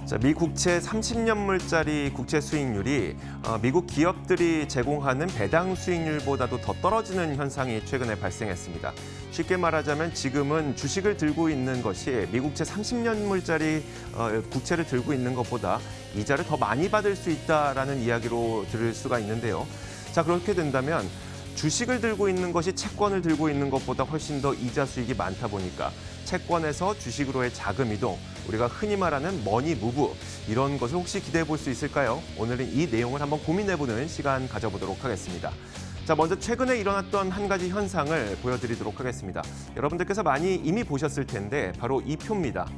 자, 미 국채 30년물짜리 국채 수익률이 미국 기업들이 제공하는 배당 수익률보다도 더 떨어지는 현상이 최근에 발생했습니다. 쉽게 말하자면 지금은 주식을 들고 있는 것이 미국채 30년물짜리 국채를 들고 있는 것보다 이자를 더 많이 받을 수 있다라는 이야기로 들을 수가 있는데요. 자, 그렇게 된다면 주식을 들고 있는 것이 채권을 들고 있는 것보다 훨씬 더 이자 수익이 많다 보니까 채권에서 주식으로의 자금 이동, 우리가 흔히 말하는 머니 무브, 이런 것을 혹시 기대해 볼 수 있을까요? 오늘은 이 내용을 한번 고민해보는 시간 가져보도록 하겠습니다. 자, 먼저 최근에 일어났던 한 가지 현상을 보여드리도록 하겠습니다. 여러분들께서 많이 이미 보셨을 텐데 바로 이 표입니다.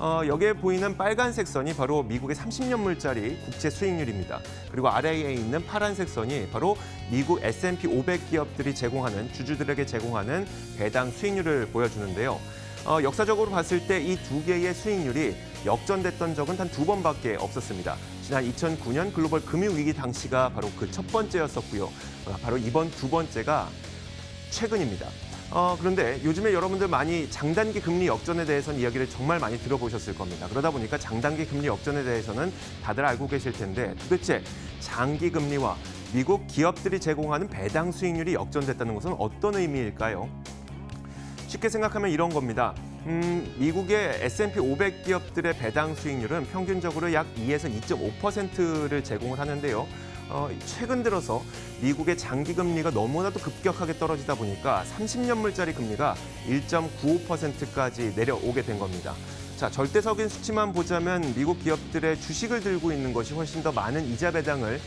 여기에 보이는 빨간색 선이 바로 미국의 30년물짜리 국채 수익률입니다. 그리고 아래에 있는 파란색 선이 바로 미국 S&P 500 기업들이 제공하는, 주주들에게 제공하는 배당 수익률을 보여주는데요. 역사적으로 봤을 때 이 두 개의 수익률이 역전됐던 적은 단 2번밖에 없었습니다. 지난 2009년 글로벌 금융위기 당시가 바로 그 첫 번째였었고요. 바로 이번 두 번째가 최근입니다. 그런데 요즘에 여러분들 많이 장단기 금리 역전에 대해서는 이야기를 정말 많이 들어보셨을 겁니다. 그러다 보니까 장단기 금리 역전에 대해서는 다들 알고 계실 텐데 도대체 장기 금리와 미국 기업들이 제공하는 배당 수익률이 역전됐다는 것은 어떤 의미일까요? 쉽게 생각하면 이런 겁니다. 미국의 S&P 500 기업들의 배당 수익률은 평균적으로 약 2에서 2.5%를 제공을 하는데요. 최근 들어서 미국의 장기 금리가 너무나도 급격하게 떨어지다 보니까 30년물짜리 금리가 1.95%까지 내려오게 된 겁니다. 자, 절대적인 수치만 보자면 미국 기업들의 주식을 들고 있는 것이 훨씬 더 많은 이자 배당을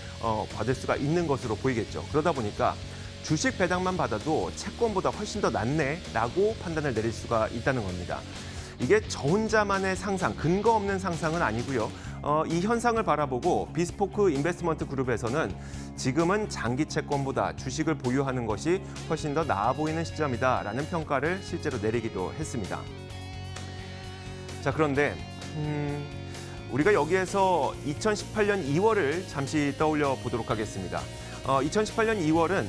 받을 수가 있는 것으로 보이겠죠. 그러다 보니까 주식 배당만 받아도 채권보다 훨씬 더 낫네라고 판단을 내릴 수가 있다는 겁니다. 이게 저 혼자만의 상상, 근거 없는 상상은 아니고요. 이 현상을 바라보고 비스포크 인베스트먼트 그룹에서는 지금은 장기 채권보다 주식을 보유하는 것이 훨씬 더 나아 보이는 시점이다라는 평가를 실제로 내리기도 했습니다. 자, 그런데 우리가 여기에서 2018년 2월을 잠시 떠올려 보도록 하겠습니다. 2018년 2월은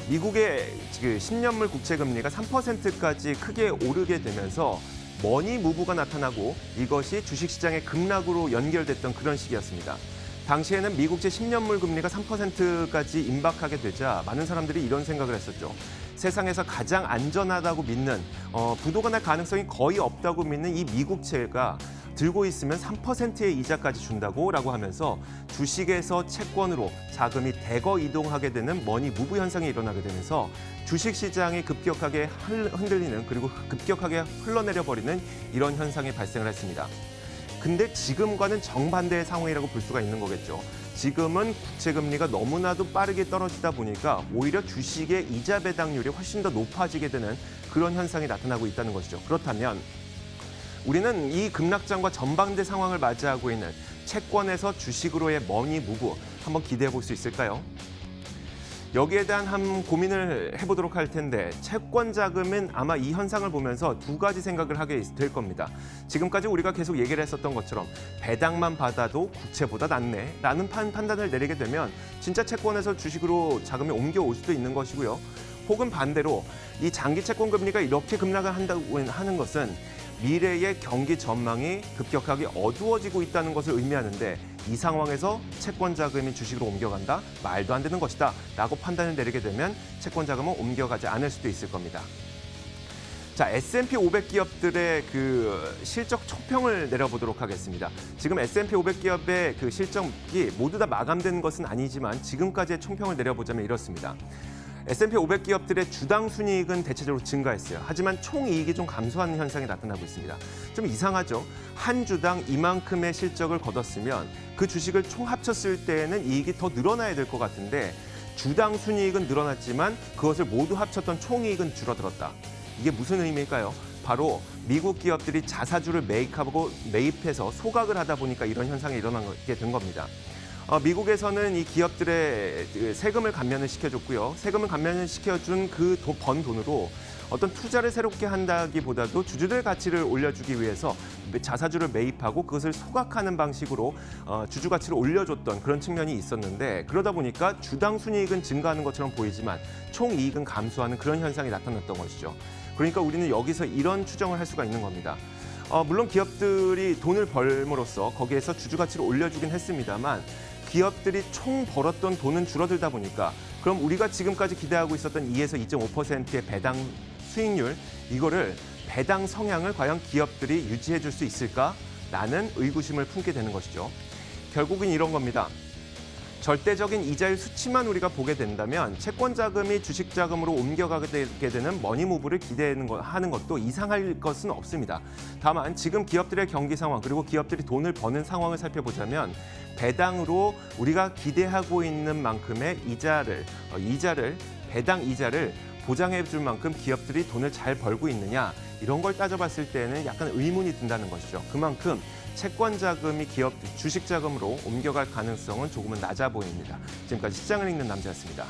미국의 10년물 국채 금리가 3%까지 크게 오르게 되면서 머니 무브가 나타나고 이것이 주식시장의 급락으로 연결됐던 그런 시기였습니다. 당시에는 미국제 10년물 금리가 3%까지 임박하게 되자 많은 사람들이 이런 생각을 했었죠. 세상에서 가장 안전하다고 믿는, 부도가 날 가능성이 거의 없다고 믿는 이 미국채가 들고 있으면 3%의 이자까지 준다고라고 하면서 주식에서 채권으로 자금이 대거 이동하게 되는 머니 무브 현상이 일어나게 되면서 주식시장이 급격하게 흔들리는, 그리고 급격하게 흘러내려버리는 이런 현상이 발생을 했습니다. 근데 지금과는 정반대의 상황이라고 볼 수가 있는 거겠죠. 지금은 국채 금리가 너무나도 빠르게 떨어지다 보니까 오히려 주식의 이자 배당률이 훨씬 더 높아지게 되는 그런 현상이 나타나고 있다는 것이죠. 그렇다면 우리는 이 급락장과 전반대 상황을 맞이하고 있는 채권에서 주식으로의 머니 무브 한번 기대해 볼 수 있을까요? 여기에 대한 한 고민을 해보도록 할 텐데 채권 자금은 아마 이 현상을 보면서 두 가지 생각을 하게 될 겁니다. 지금까지 우리가 계속 얘기를 했었던 것처럼 배당만 받아도 국채보다 낫네 라는 판단을 내리게 되면 진짜 채권에서 주식으로 자금이 옮겨올 수도 있는 것이고요. 혹은 반대로 이 장기 채권 금리가 이렇게 급락을 한다고 하는 것은 미래의 경기 전망이 급격하게 어두워지고 있다는 것을 의미하는데 이 상황에서 채권 자금이 주식으로 옮겨간다? 말도 안 되는 것이다 라고 판단을 내리게 되면 채권 자금은 옮겨가지 않을 수도 있을 겁니다. 자, S&P 500 기업들의 그 실적 총평을 내려보도록 하겠습니다. 지금 S&P 500 기업의 그 실적이 모두 다 마감된 것은 아니지만 지금까지의 총평을 내려보자면 이렇습니다. S&P 500 기업들의 주당 순이익은 대체적으로 증가했어요. 하지만 총이익이 좀 감소하는 현상이 나타나고 있습니다. 좀 이상하죠? 한 주당 이만큼의 실적을 거뒀으면 그 주식을 총 합쳤을 때에는 이익이 더 늘어나야 될 것 같은데 주당 순이익은 늘어났지만 그것을 모두 합쳤던 총이익은 줄어들었다. 이게 무슨 의미일까요? 바로 미국 기업들이 자사주를 매입해서 소각을 하다 보니까 이런 현상이 일어나게 된 겁니다. 미국에서는 이 기업들의 세금을 감면을 시켜줬고요. 세금을 감면을 시켜준 그 번 돈으로 어떤 투자를 새롭게 한다기보다도 주주들 가치를 올려주기 위해서 자사주를 매입하고 그것을 소각하는 방식으로 주주 가치를 올려줬던 그런 측면이 있었는데 그러다 보니까 주당 순이익은 증가하는 것처럼 보이지만 총이익은 감소하는 그런 현상이 나타났던 것이죠. 그러니까 우리는 여기서 이런 추정을 할 수가 있는 겁니다. 물론 기업들이 돈을 벌므로써 거기에서 주주 가치를 올려주긴 했습니다만 기업들이 총 벌었던 돈은 줄어들다 보니까 그럼 우리가 지금까지 기대하고 있었던 2에서 2.5%의 배당 수익률 이거를 배당 성향을 과연 기업들이 유지해 줄 수 있을까라는 의구심을 품게 되는 것이죠. 결국은 이런 겁니다. 절대적인 이자율 수치만 우리가 보게 된다면 채권 자금이 주식 자금으로 옮겨가게 되는 머니무브를 기대하는 것도 이상할 것은 없습니다. 다만 지금 기업들의 경기 상황 그리고 기업들이 돈을 버는 상황을 살펴보자면 배당으로 우리가 기대하고 있는 만큼의 배당 이자를 보장해 줄 만큼 기업들이 돈을 잘 벌고 있느냐 이런 걸 따져봤을 때는 약간 의문이 든다는 것이죠. 그만큼 채권 자금이 주식 자금으로 옮겨갈 가능성은 조금은 낮아 보입니다. 지금까지 시장을 읽는 남자였습니다.